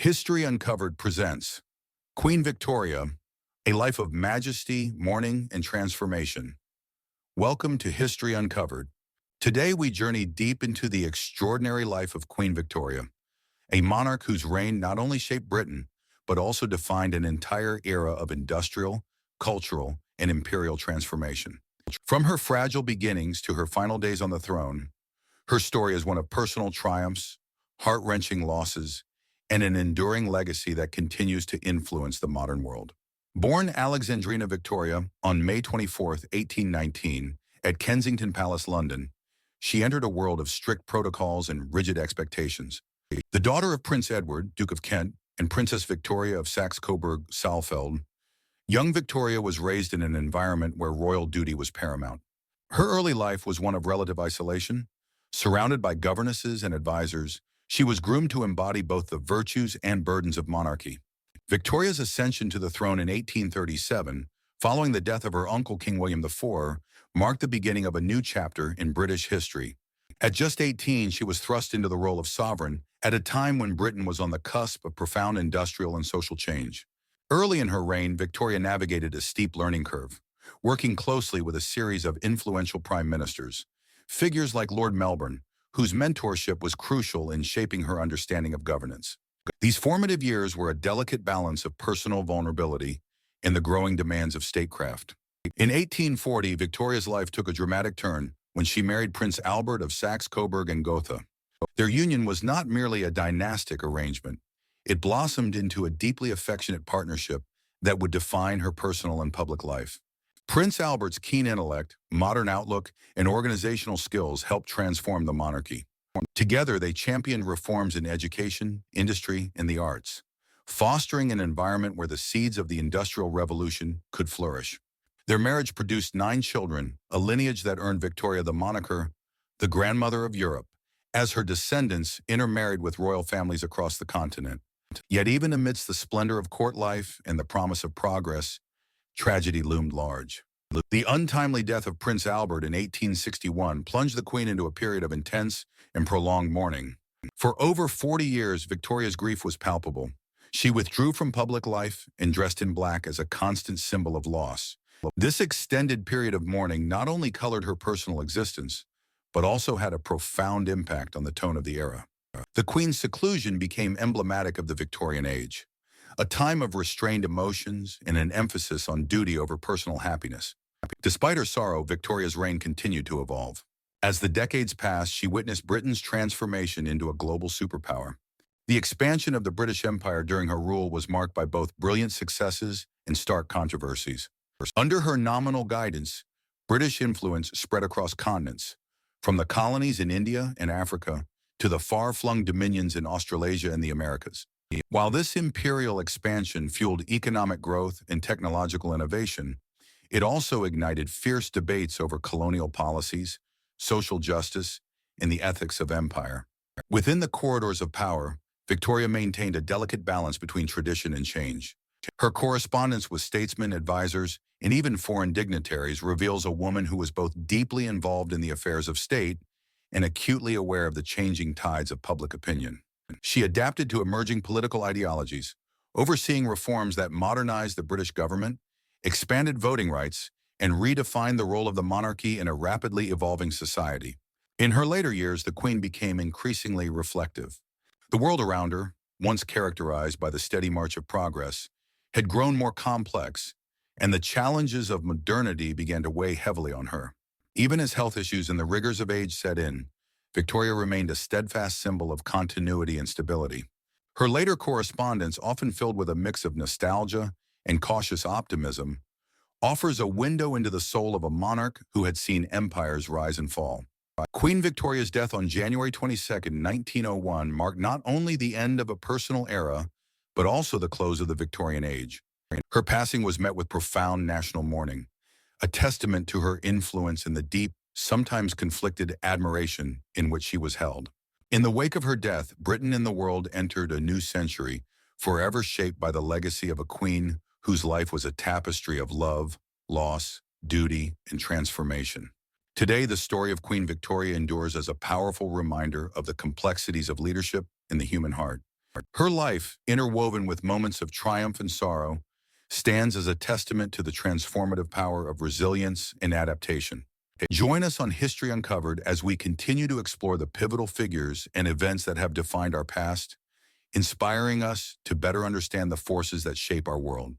History Uncovered presents Queen Victoria, a life of majesty, mourning, and transformation. Welcome to History Uncovered. Today we journey deep into the extraordinary life of Queen Victoria, a monarch whose reign not only shaped Britain, but also defined an entire era of industrial, cultural, and imperial transformation. From her fragile beginnings to her final days on the throne, her story is one of personal triumphs, heart-wrenching losses, and an enduring legacy that continues to influence the modern world. Born Alexandrina Victoria on May 24, 1819, at Kensington Palace, London, she entered a world of strict protocols and rigid expectations. The daughter of Prince Edward, Duke of Kent, and Princess Victoria of Saxe-Coburg-Saalfeld, young Victoria was raised in an environment where royal duty was paramount. Her early life was one of relative isolation. Surrounded by governesses and advisors, she was groomed to embody both the virtues and burdens of monarchy. Victoria's ascension to the throne in 1837, following the death of her uncle King William IV, marked the beginning of a new chapter in British history. At just 18, she was thrust into the role of sovereign at a time when Britain was on the cusp of profound industrial and social change. Early in her reign, Victoria navigated a steep learning curve, working closely with a series of influential prime ministers. Figures like Lord Melbourne, whose mentorship was crucial in shaping her understanding of governance. These formative years were a delicate balance of personal vulnerability and the growing demands of statecraft. In 1840, Victoria's life took a dramatic turn when she married Prince Albert of Saxe-Coburg and Gotha. Their union was not merely a dynastic arrangement. It blossomed into a deeply affectionate partnership that would define her personal and public life. Prince Albert's keen intellect, modern outlook, and organizational skills helped transform the monarchy. Together, they championed reforms in education, industry, and the arts, fostering an environment where the seeds of the Industrial Revolution could flourish. Their marriage produced 9 children, a lineage that earned Victoria the moniker, the grandmother of Europe, as her descendants intermarried with royal families across the continent. Yet even amidst the splendor of court life and the promise of progress, tragedy loomed large. The untimely death of Prince Albert in 1861 plunged the Queen into a period of intense and prolonged mourning. For over 40 years, Victoria's grief was palpable. She withdrew from public life and dressed in black as a constant symbol of loss. This extended period of mourning not only colored her personal existence, but also had a profound impact on the tone of the era. The Queen's seclusion became emblematic of the Victorian age, a time of restrained emotions and an emphasis on duty over personal happiness. Despite her sorrow, Victoria's reign continued to evolve. As the decades passed, she witnessed Britain's transformation into a global superpower. The expansion of the British Empire during her rule was marked by both brilliant successes and stark controversies. Under her nominal guidance, British influence spread across continents, from the colonies in India and Africa to the far-flung dominions in Australasia and the Americas. While this imperial expansion fueled economic growth and technological innovation, it also ignited fierce debates over colonial policies, social justice, and the ethics of empire. Within the corridors of power, Victoria maintained a delicate balance between tradition and change. Her correspondence with statesmen, advisors, and even foreign dignitaries reveals a woman who was both deeply involved in the affairs of state and acutely aware of the changing tides of public opinion. She adapted to emerging political ideologies, overseeing reforms that modernized the British government, expanded voting rights, and redefined the role of the monarchy in a rapidly evolving society. In her later years, the Queen became increasingly reflective. The world around her, once characterized by the steady march of progress, had grown more complex, and the challenges of modernity began to weigh heavily on her. Even as health issues and the rigors of age set in, Victoria remained a steadfast symbol of continuity and stability. Her later correspondence, often filled with a mix of nostalgia and cautious optimism, offers a window into the soul of a monarch who had seen empires rise and fall. Queen Victoria's death on January 22, 1901, marked not only the end of a personal era, but also the close of the Victorian age. Her passing was met with profound national mourning, a testament to her influence and the deep, sometimes conflicted admiration in which she was held. In the wake of her death, Britain and the world entered a new century, forever shaped by the legacy of a queen whose life was a tapestry of love, loss, duty, and transformation. Today, the story of Queen Victoria endures as a powerful reminder of the complexities of leadership in the human heart. Her life, interwoven with moments of triumph and sorrow, stands as a testament to the transformative power of resilience and adaptation. Join us on History Uncovered as we continue to explore the pivotal figures and events that have defined our past, inspiring us to better understand the forces that shape our world.